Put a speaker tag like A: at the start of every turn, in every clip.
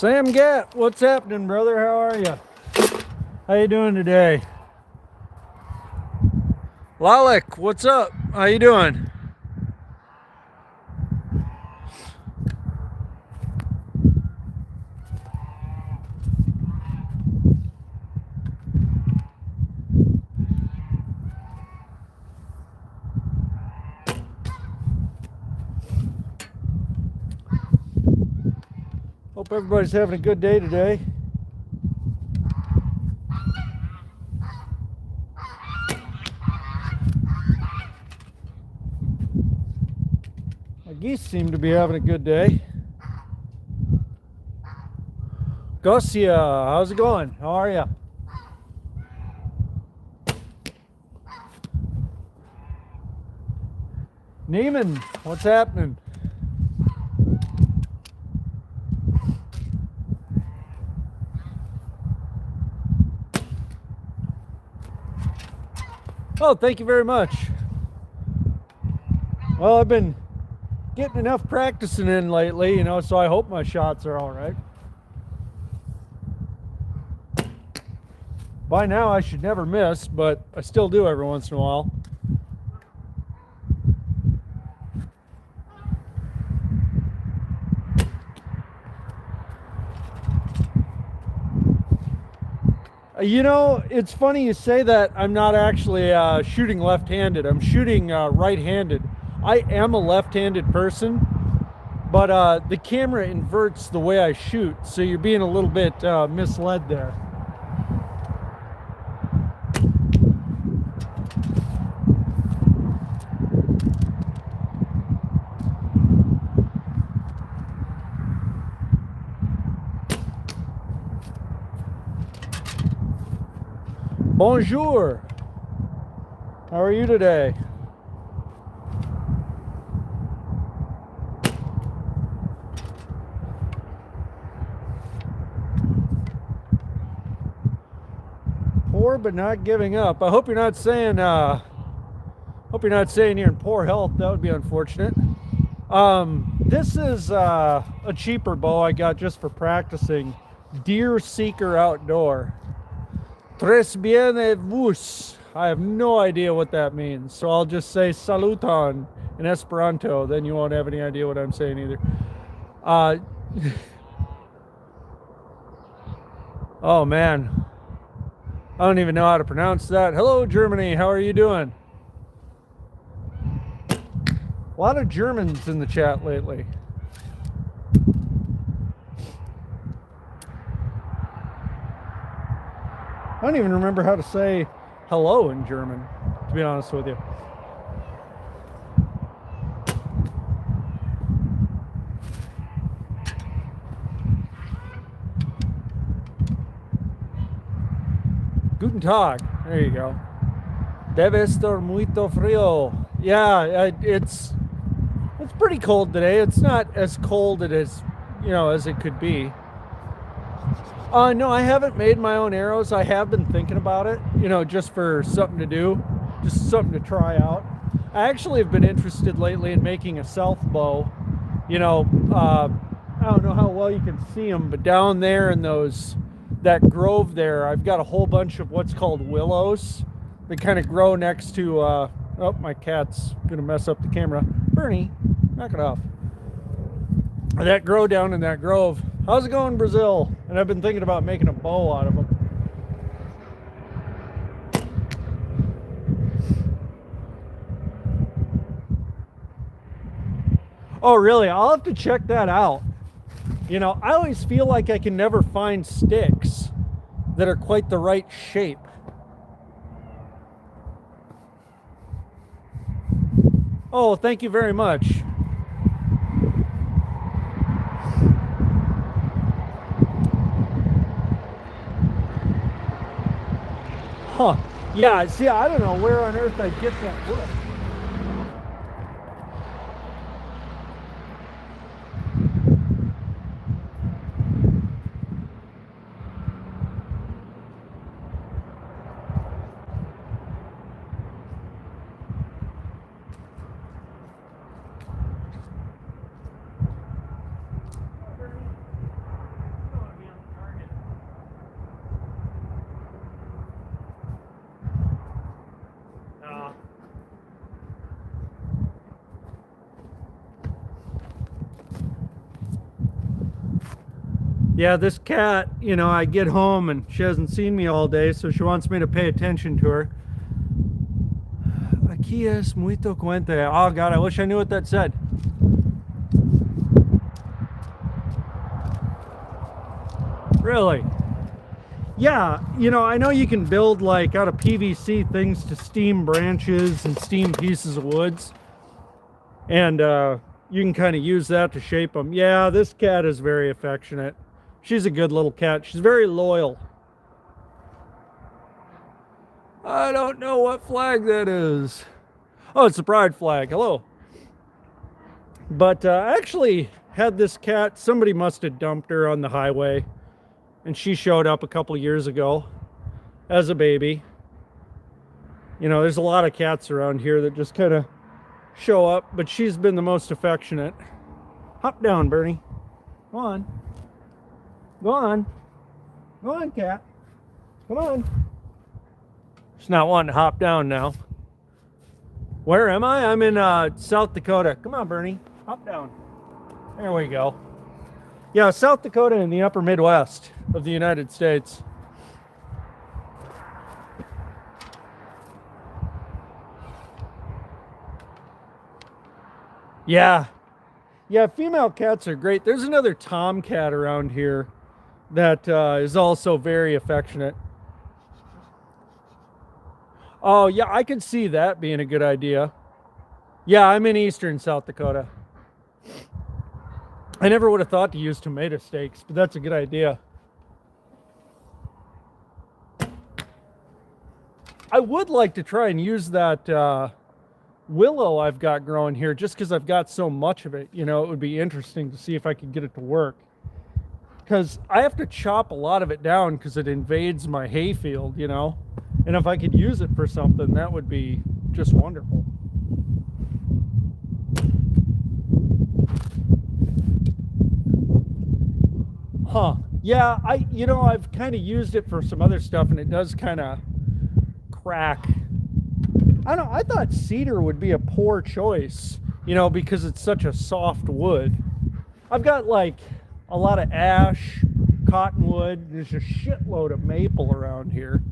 A: Sam Gatt, what's happening, brother? How are you? How you doing today? Lalik, what's up? How you doing? Hope everybody's having a good day today. My geese seem to be having a good day. Gosia, how's it going? How are you? Neiman, what's happening? Oh, thank you very much. Well, I've been getting enough practicing in lately, so I hope my shots are all right. By now, I should never miss, but I still do every once in a while. It's funny you say that. I'm not actually shooting left-handed. I'm shooting right-handed. I am a left-handed person, but the camera inverts the way I shoot, so you're being a little bit misled there. Bonjour. How are you today? Poor but not giving up. I hope you're not saying you're in poor health. That would be unfortunate. This is a cheaper bow I got just for practicing. Deer Seeker Outdoor. Tres bien et vous. I have no idea what that means, so I'll just say saluton in Esperanto. Then you won't have any idea what I'm saying either. Oh man, I don't even know how to pronounce that. Hello, Germany. How are you doing? A lot of Germans in the chat lately. I don't even remember how to say hello in German, to be honest with you. Guten Tag. There you go. Debe estar muito frío. Yeah, it's pretty cold today. It's not as cold as it could be. No, I haven't made my own arrows. I have been thinking about it, just for something to do, just something to try out. I actually have been interested lately in making a self bow. I don't know how well you can see them, but down there in that grove there, I've got a whole bunch of what's called willows that kind of grow next to, oh, my cat's gonna mess up the camera. Bernie, knock it off. That grow down in that grove. How's it going, Brazil? And I've been thinking about making a bow out of them. Oh, really? I'll have to check that out. I always feel like I can never find sticks that are quite the right shape. Oh, thank you very much. Huh. Yeah, see, I don't know where on earth I'd get that wood. Yeah, this cat, you know, I get home and she hasn't seen me all day, so she wants me to pay attention to her. Aquí es muito cuente. Oh, God, I wish I knew what that said. Really? Yeah, you know, I know you can build like out of PVC things to steam branches and steam pieces of woods. And you can kind of use that to shape them. Yeah, this cat is very affectionate. She's a good little cat. She's very loyal. I don't know what flag that is. Oh, it's a pride flag. Hello. But I actually had this cat. Somebody must have dumped her on the highway. And she showed up a couple years ago as a baby. You know, there's a lot of cats around here that just kind of show up, but she's been the most affectionate. Hop down, Bernie. Go on. Go on. Go on, cat. Come on. She's not wanting to hop down now. Where am I? I'm in South Dakota. Come on, Bernie. Hop down. There we go. Yeah, South Dakota in the upper Midwest of the United States. Yeah. Yeah, female cats are great. There's another tomcat around here that is also very affectionate. Oh, yeah, I could see that being a good idea. Yeah, I'm in eastern South Dakota. I never would have thought to use tomato steaks, but that's a good idea. I would like to try and use that willow I've got growing here just because I've got so much of it. You know, it would be interesting to see if I could get it to work. Because I have to chop a lot of it down because it invades my hay field, you know. And if I could use it for something, that would be just wonderful. Huh. Yeah, I've kind of used it for some other stuff and it does kind of crack. I don't know, I thought cedar would be a poor choice, you know, because it's such a soft wood. I've got like a lot of ash, cottonwood, there's a shitload of maple around here.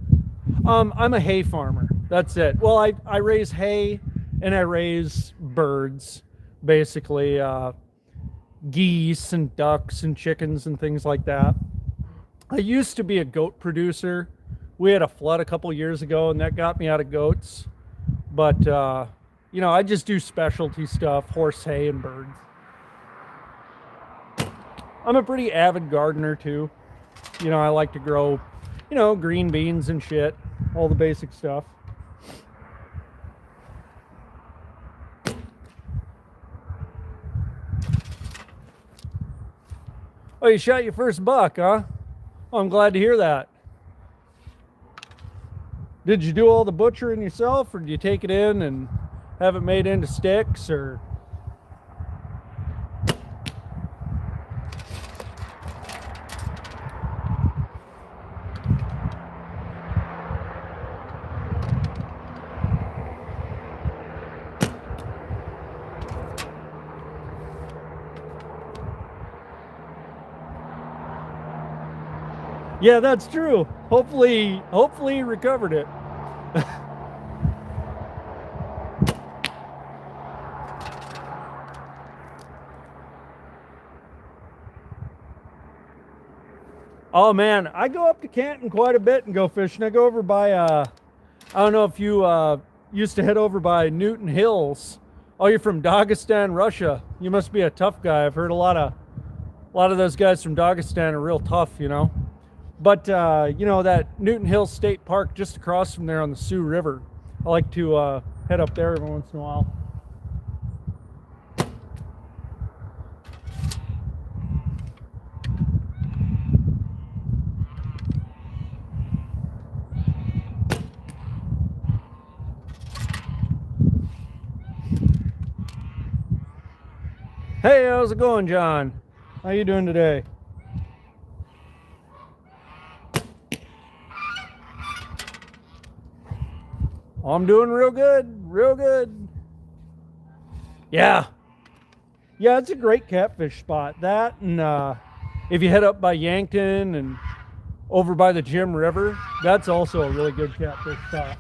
A: I'm a hay farmer. That's it. Well, I raise hay and I raise birds, basically. Geese and ducks and chickens and things like that. I used to be a goat producer. We had a flood a couple years ago and that got me out of goats. But, you know, I just do specialty stuff, horse hay and birds. I'm a pretty avid gardener too. You know, I like to grow, you know, green beans and shit, all the basic stuff. Oh, you shot your first buck, huh? Oh, I'm glad to hear that. Did you do all the butchering yourself, or did you take it in and have it made into sticks, or? Yeah, that's true. Hopefully he recovered it. Oh man, I go up to Canton quite a bit and go fishing. I go over by I don't know if you used to head over by Newton Hills. Oh, you're from Dagestan, Russia. You must be a tough guy. I've heard a lot of those guys from Dagestan are real tough, you know. But, you know, that Newton Hills State Park just across from there on the Sioux River. I like to head up there every once in a while. Hey, how's it going, John? How you doing today? I'm doing real good, real good. Yeah. Yeah, it's a great catfish spot. That and if you head up by Yankton and over by the Jim River, that's also a really good catfish spot.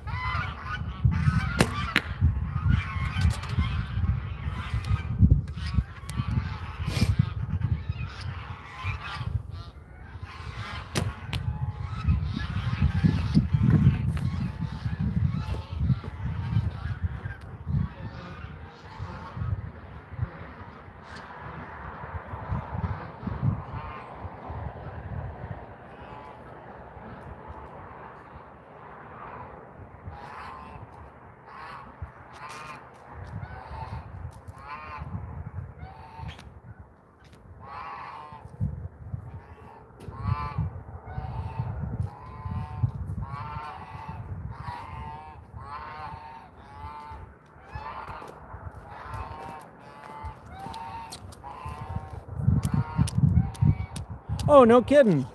A: Oh, no kidding.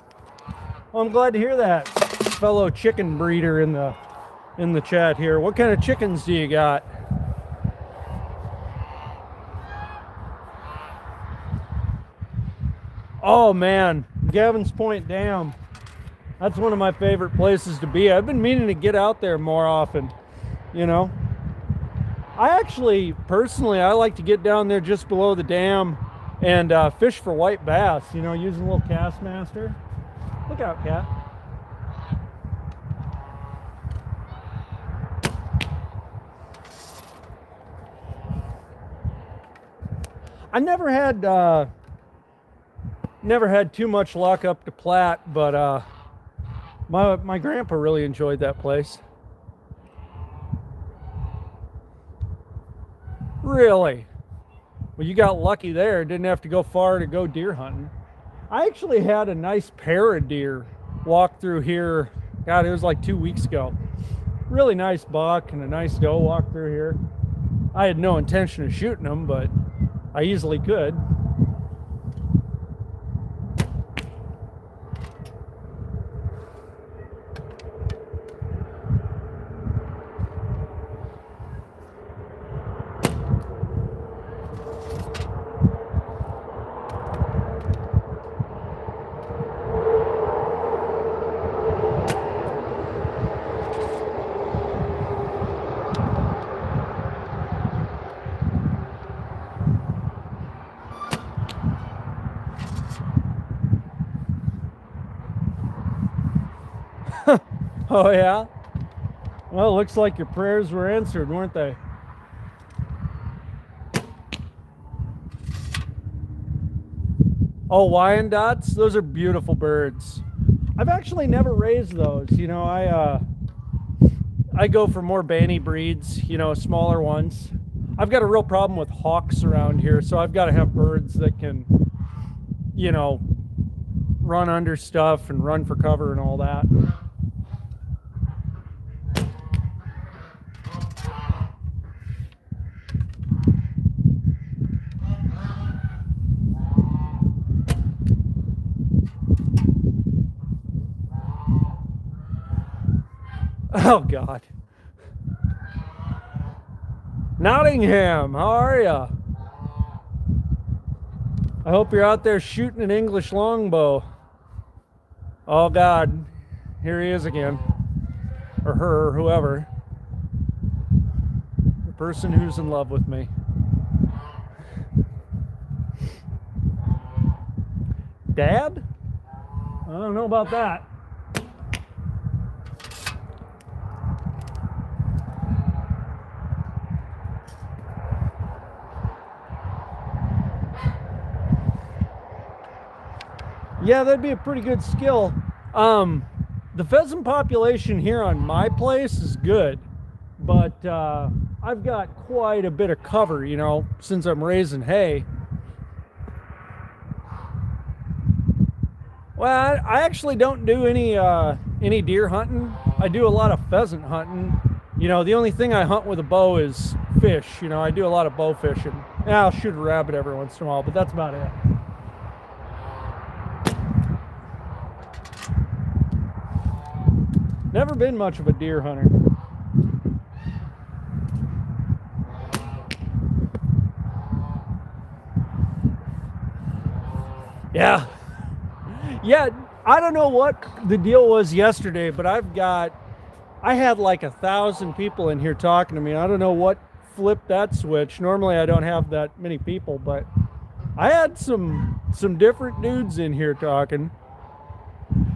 A: Well, I'm glad to hear that, fellow chicken breeder in the chat here. What kind of chickens do you got? Oh man, Gavin's Point Dam. That's one of my favorite places to be. I've been meaning to get out there more often, you know. I actually, personally, I like to get down there just below the dam and fish for white bass, you know, using a little Castmaster. Look out, cat. I never had too much luck up to Platte, but my grandpa really enjoyed that place. Really? Well, you got lucky there. Didn't have to go far to go deer hunting. I actually had a nice pair of deer walk through here. God, it was like 2 weeks ago. Really nice buck and a nice doe walk through here. I had no intention of shooting them, but I easily could. Oh yeah? Well, it looks like your prayers were answered, weren't they? Oh, Wyandottes? Those are beautiful birds. I've actually never raised those. You know, I go for more banny breeds, you know, smaller ones. I've got a real problem with hawks around here, so I've got to have birds that can, you know, run under stuff and run for cover and all that. Oh, God. Nottingham, how are ya? I hope you're out there shooting an English longbow. Oh, God. Here he is again. Or her, or whoever. The person who's in love with me. Dad? I don't know about that. Yeah, that'd be a pretty good skill. The pheasant population here on my place is good, but I've got quite a bit of cover, you know, since I'm raising hay. Well, I actually don't do any deer hunting. I do a lot of pheasant hunting. You know, the only thing I hunt with a bow is fish. You know, I do a lot of bow fishing. Yeah, I'll shoot a rabbit every once in a while, but that's about it. Never been much of a deer hunter. Yeah, Yeah, I don't know what the deal was yesterday, but I had like 1,000 people in here talking to me. I don't know what flipped that switch. Normally I don't have that many people, but I had some different dudes in here talking.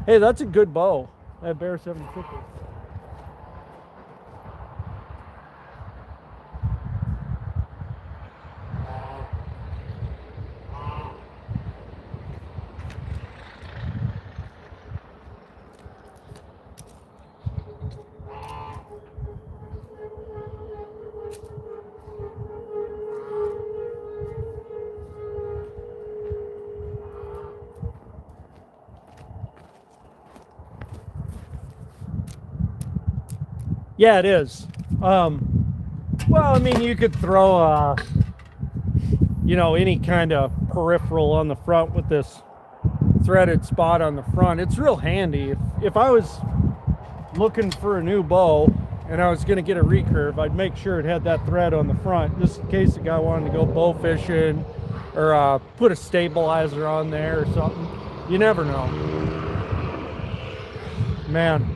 A: Hey, that's a good bow. That Bear 750. Yeah, it is. Well, I mean, you could throw any kind of peripheral on the front with this threaded spot on the front. It's real handy. If I was looking for a new bow and I was going to get a recurve, I'd make sure it had that thread on the front just in case the guy wanted to go bow fishing or put a stabilizer on there or something. You never know. Man.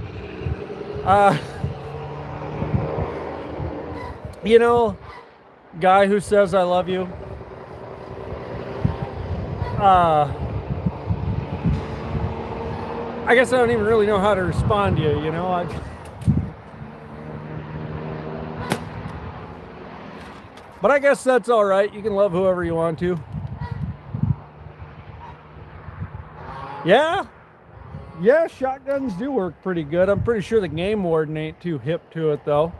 A: Guy who says I love you. I guess I don't even really know how to respond to you, But I guess that's all right. You can love whoever you want to. Yeah, shotguns do work pretty good. I'm pretty sure the game warden ain't too hip to it, though.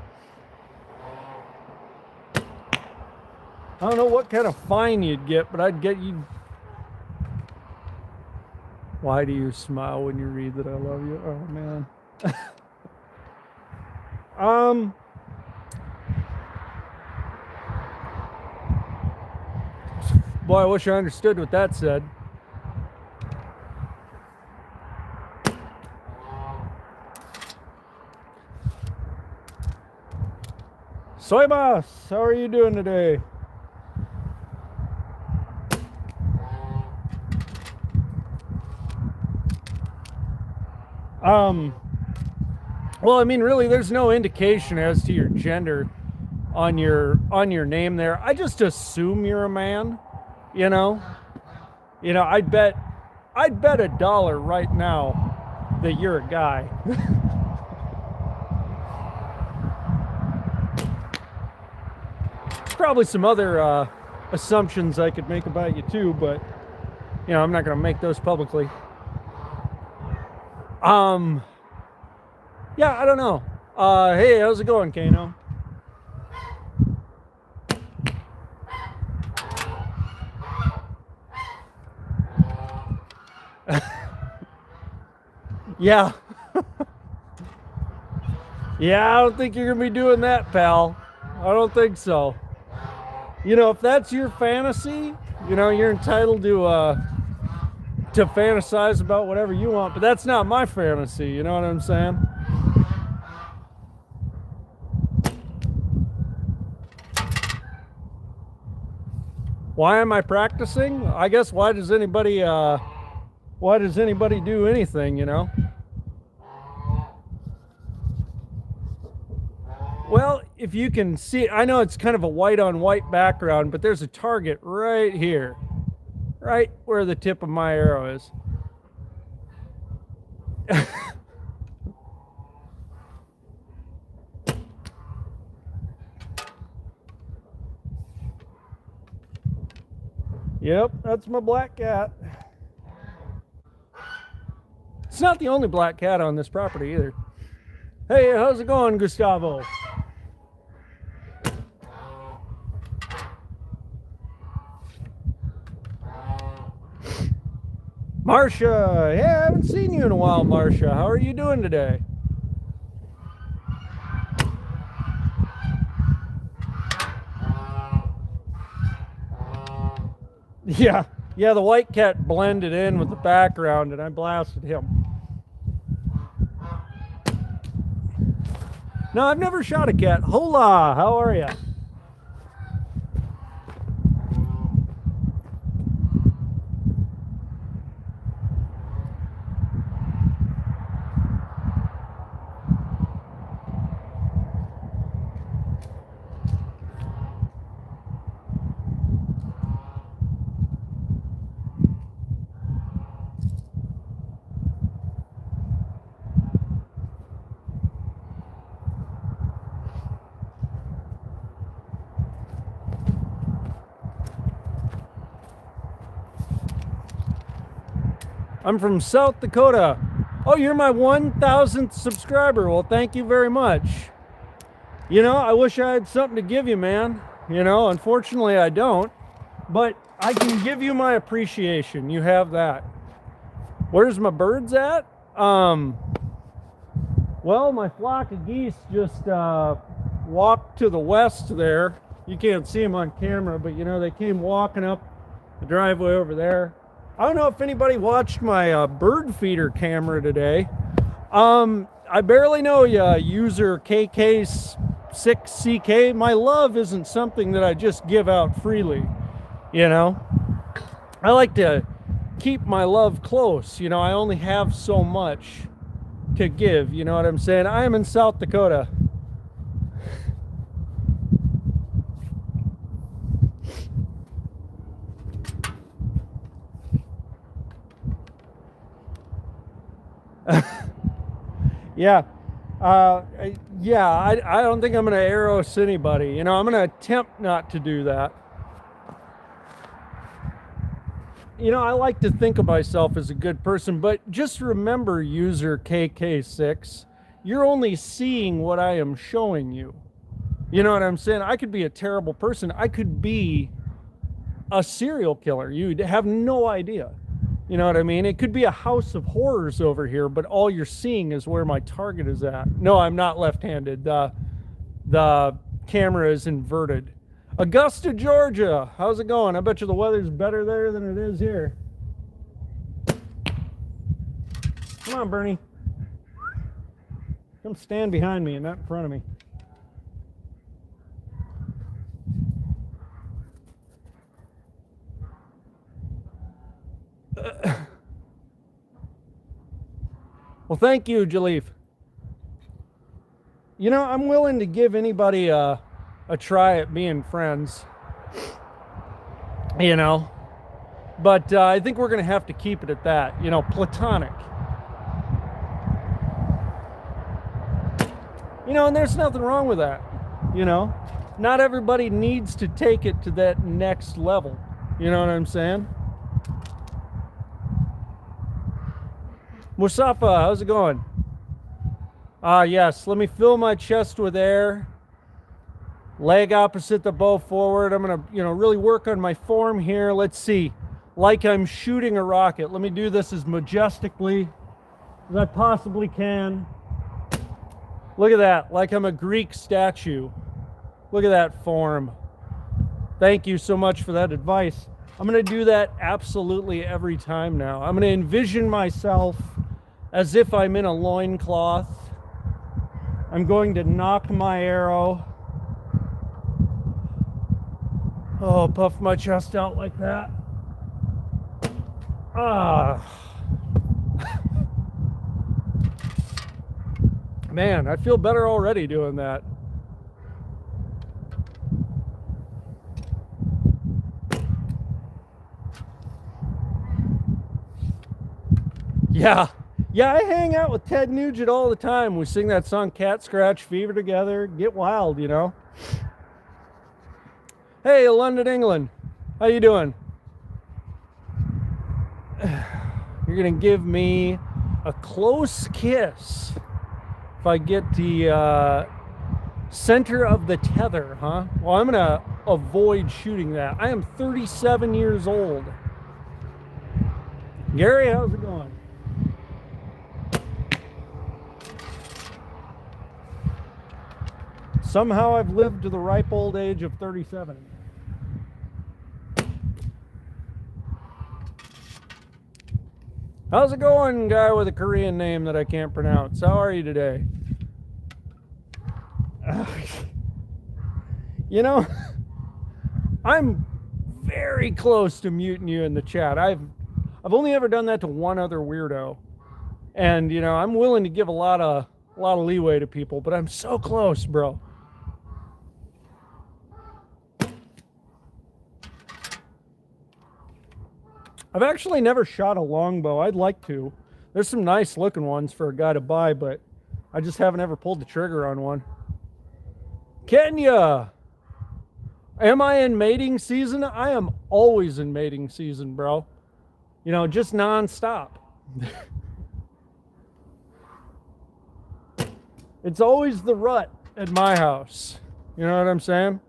A: I don't know what kind of fine you'd get, but I'd get you. Why do you smile when you read that I love you? Oh, man. Boy, I wish I understood what that said. Soy boss, how are you doing today? Well, I mean, really, there's no indication as to your gender on your name there. I just assume you're a man, I'd bet $1 right now that you're a guy. Probably some other assumptions I could make about you too, but I'm not going to make those publicly. Yeah, I don't know. Hey, how's it going, Kano? Yeah. Yeah, I don't think you're gonna be doing that, pal. I don't think so. If that's your fantasy, you're entitled to fantasize about whatever you want, but that's not my fantasy, you know what I'm saying? Why am I practicing? I guess why does anybody do anything, Well, if you can see, I know it's kind of a white on white background, but there's a target right here. Right where the tip of my arrow is. Yep, that's my black cat. It's not the only black cat on this property either. Hey, how's it going, Gustavo? Marcia, hey, I haven't seen you in a while, Marcia. How are you doing today? Yeah, the white cat blended in with the background and I blasted him. No, I've never shot a cat. Hola, how are you? I'm from South Dakota. Oh, you're my 1,000th subscriber. Well, thank you very much. You know, I wish I had something to give you, man. You know, unfortunately, I don't. But I can give you my appreciation. You have that. Where's my birds at? Well, my flock of geese just walked to the west there. You can't see them on camera, but you know, they came walking up the driveway over there. I don't know if anybody watched my bird feeder camera today. I barely know you, user KK6CK. My love isn't something that I just give out freely, you know. I like to keep my love close. You know, I only have so much to give, you know what I'm saying? I am in South Dakota. Yeah. I don't think I'm going to arrows anybody. You know, I'm going to attempt not to do that. You know, I like to think of myself as a good person, but just remember, user KK6, you're only seeing what I am showing you. You know what I'm saying? I could be a terrible person. I could be a serial killer. You'd have no idea. You know what I mean? It could be a house of horrors over here, but all you're seeing is where my target is at. No, I'm not left-handed. The camera is inverted. Augusta, Georgia. How's it going? I bet you the weather's better there than it is here. Come on, Bernie. Come stand behind me and not in front of me. Well, thank you, Jalif. You know, I'm willing to give anybody a try at being friends, you know, but I think we're going to have to keep it at that, you know, platonic. You know, and there's nothing wrong with that, you know. Not everybody needs to take it to that next level, you know what I'm saying? Mustafa, how's it going? Yes, let me fill my chest with air. Leg opposite the bow forward. I'm gonna, you know, really work on my form here. Let's see, like I'm shooting a rocket. Let me do this as majestically as I possibly can. Look at that, like I'm a Greek statue. Look at that form. Thank you so much for that advice. I'm gonna do that absolutely every time now. I'm gonna envision myself as if I'm in a loincloth. I'm going to knock my arrow. Oh, puff my chest out like that. Man, I feel better already doing that. Yeah, I hang out with Ted Nugent all the time. We sing that song Cat Scratch Fever together. Get wild, you know. Hey, London, England. How you doing? You're going to give me a close kiss if I get the center of the tether, huh? Well, I'm going to avoid shooting that. I am 37 years old. Gary, how's it going? Somehow I've lived to the ripe old age of 37. How's it going, guy with a Korean name that I can't pronounce? How are you today? You know, I'm very close to muting you in the chat. I've only ever done that to one other weirdo. And, you know, I'm willing to give a lot of leeway to people, but I'm so close, bro. I've actually never shot a longbow. I'd like to. There's some nice looking ones for a guy to buy, but I just haven't ever pulled the trigger on one. Kenya! Am I in mating season? I am always in mating season, bro. You know, just nonstop. It's always the rut at my house. You know what I'm saying?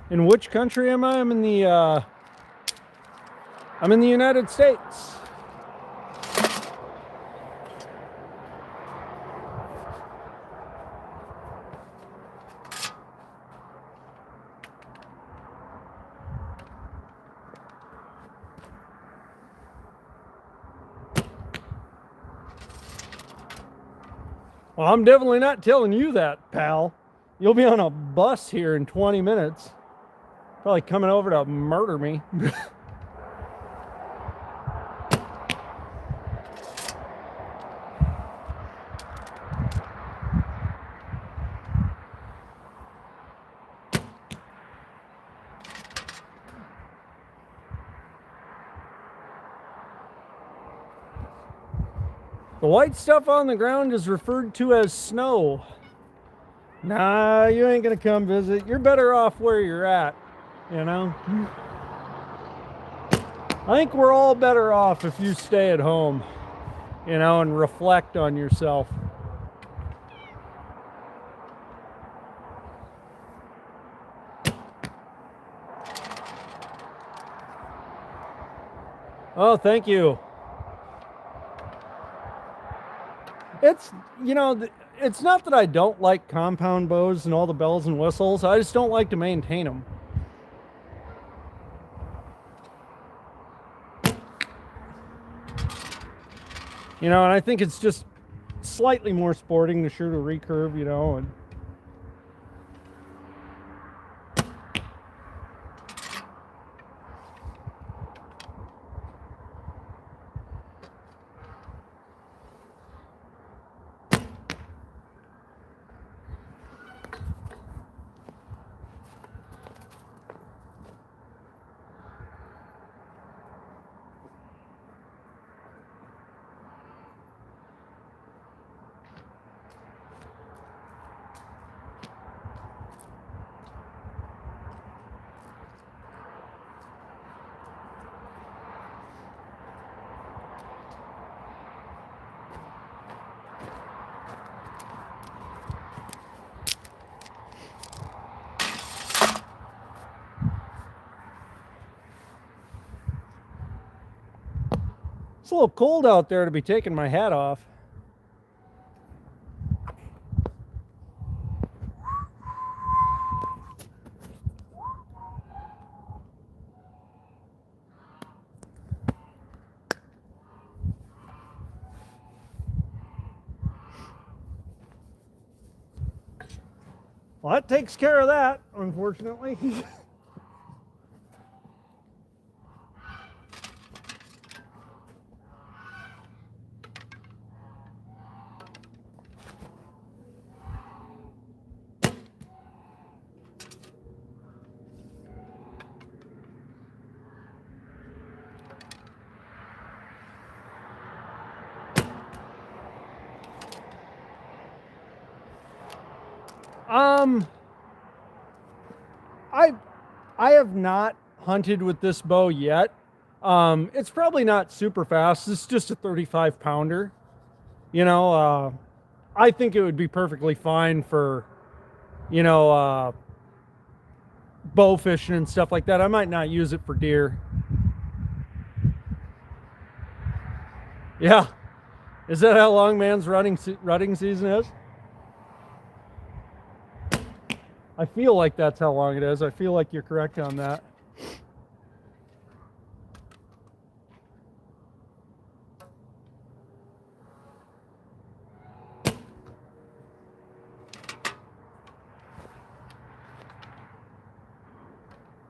A: In which country am I? I'm in the United States. Well, I'm definitely not telling you that, pal. You'll be on a bus here in 20 minutes. Probably coming over to murder me. The white stuff on the ground is referred to as snow. Nah, you ain't gonna come visit. You're better off where you're at, you know? I think we're all better off if you stay at home, you know, and reflect on yourself. Oh, thank you. It's, you know, it's not that I don't like compound bows and all the bells and whistles. I just don't like to maintain them. You know, and I think it's just slightly more sporting to shoot a recurve, you know, and it's a little cold out there to be taking my hat off. Well, that takes care of that, unfortunately. I have not hunted with this bow yet. It's probably not super fast. It's just a 35 pounder. You know, I think it would be perfectly fine for, you know, bow fishing and stuff like that. I might not use it for deer. Yeah. Is that how long man's rutting season is? I feel like that's how long it is. I feel like you're correct on that.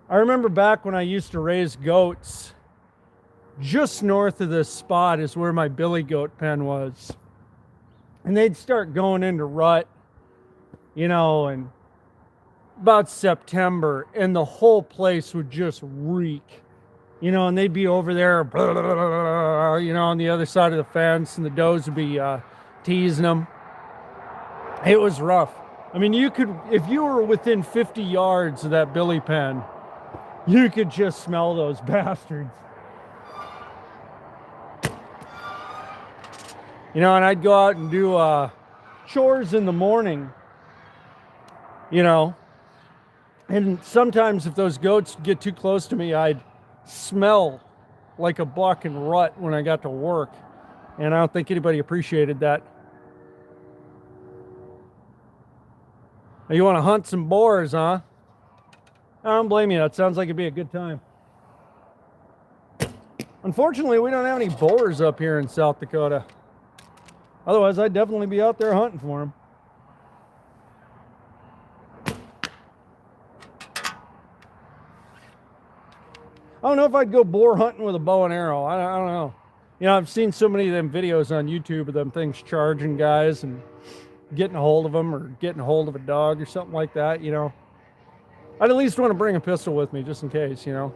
A: I remember back when I used to raise goats, just north of this spot is where my billy goat pen was. And they'd start going into rut, you know, and about September, and the whole place would just reek, you know, and they'd be over there, blah, blah, blah, you know, on the other side of the fence, and the does would be teasing them. It was rough. I mean, you could, if you were within 50 yards of that billy pen, you could just smell those bastards. You know, and I'd go out and do chores in the morning, you know, and sometimes if those goats get too close to me, I'd smell like a buck and rut when I got to work. And I don't think anybody appreciated that. You want to hunt some boars, huh? I don't blame you. That sounds like it'd be a good time. Unfortunately, we don't have any boars up here in South Dakota. Otherwise, I'd definitely be out there hunting for them. I don't know if I'd go boar hunting with a bow and arrow. I don't know. You know, I've seen so many of them videos on YouTube of them things charging guys and getting a hold of them or getting a hold of a dog or something like that, you know. I'd at least want to bring a pistol with me just in case, you know.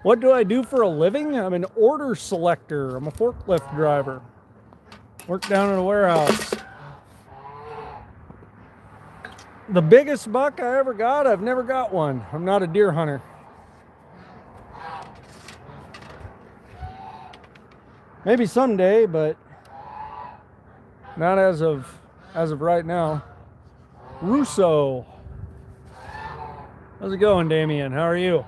A: What do I do for a living? I'm an order selector. I'm a forklift driver. Work down in a warehouse. The biggest buck I ever got, I've never got one. I'm not a deer hunter. Maybe someday, but not as of right now. Russo. How's it going, Damien? How are you?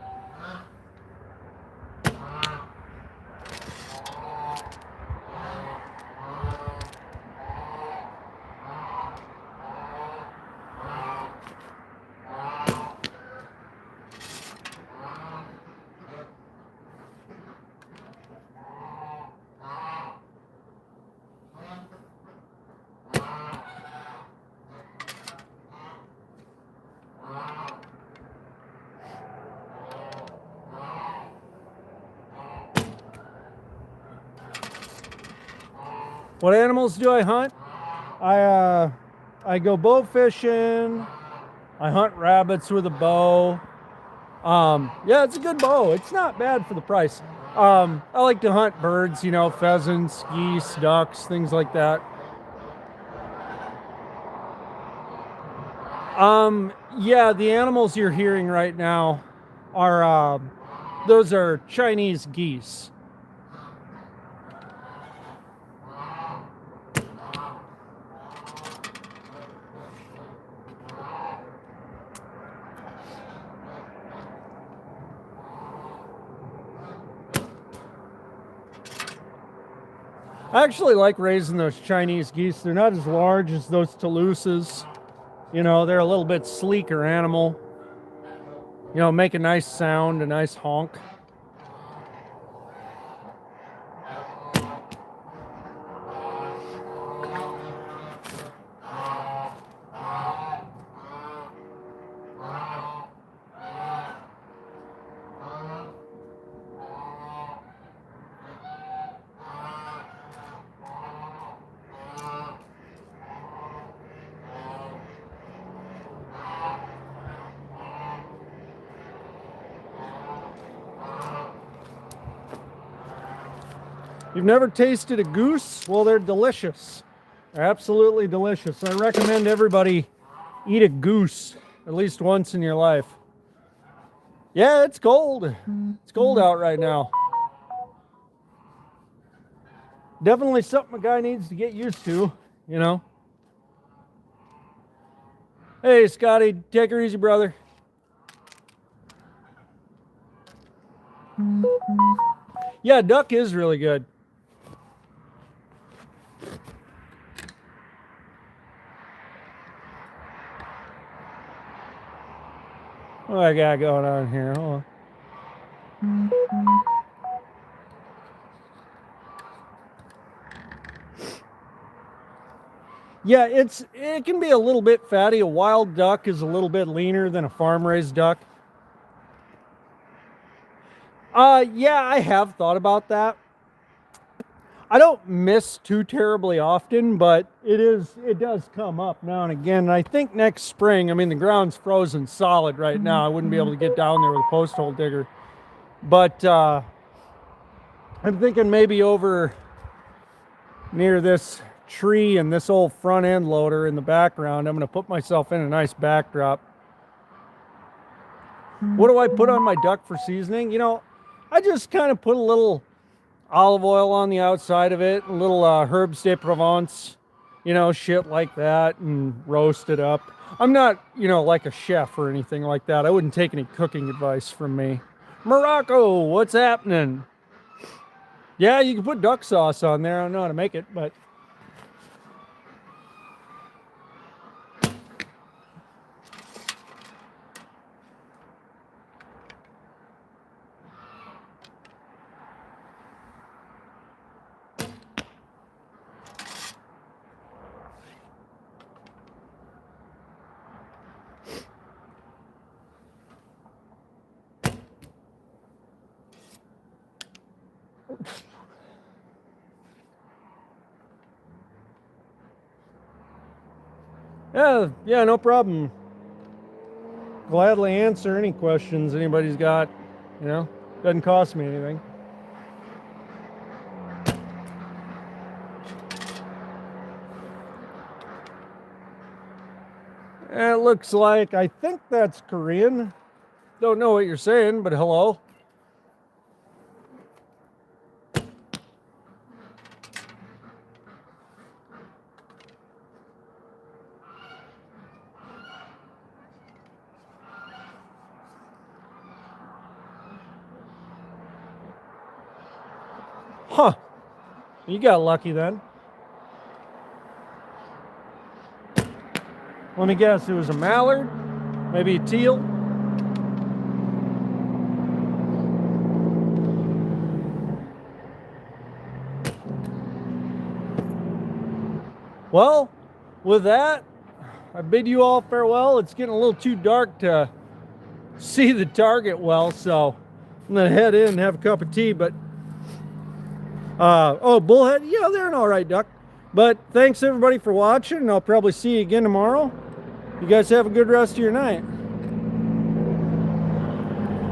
A: What animals do I hunt? I go bow fishing. I hunt rabbits with a bow. Yeah, it's a good bow. It's not bad for the price. I like to hunt birds, you know, pheasants, geese, ducks, things like that. Yeah, the animals you're hearing right now are, those are Chinese geese. I actually like raising those Chinese geese. They're not as large as those Toulouses. You know, they're a little bit sleeker animal. You know, make a nice sound, a nice honk. You've never tasted a goose? Well, they're delicious. They're absolutely delicious. I recommend everybody eat a goose at least once in your life. Yeah, it's cold. It's cold out right now. Definitely something a guy needs to get used to, you know. Hey, Scotty, take her easy, brother. Yeah, duck is really good. What I got going on here? Hold on. Yeah, it can be a little bit fatty. A wild duck is a little bit leaner than a farm-raised duck. Yeah, I have thought about that. I don't miss too terribly often, but it does come up now and again. And I think next spring, I mean, the ground's frozen solid right now. I wouldn't be able to get down there with a post hole digger. But I'm thinking maybe over near this tree and this old front end loader in the background, I'm going to put myself in a nice backdrop. What do I put on my duck for seasoning? You know, I just kind of put a little olive oil on the outside of it, a little herbes de Provence, you know, shit like that, and roast it up. I'm not, you know, like a chef or anything like that. I wouldn't take any cooking advice from me. Morocco, what's happening? Yeah, you can put duck sauce on there. I don't know how to make it, but... Yeah, no problem. Gladly answer any questions anybody's got, you know, doesn't cost me anything. It looks like, I think that's Korean. Don't know what you're saying, but hello. Huh. You got lucky then. Let me guess, it was a mallard? Maybe a teal? Well, with that, I bid you all farewell. It's getting a little too dark to see the target well, so I'm gonna head in and have a cup of tea, but oh, bullhead, yeah, they're an all right duck. But thanks everybody for watching, and I'll probably see you again tomorrow. You guys have a good rest of your night.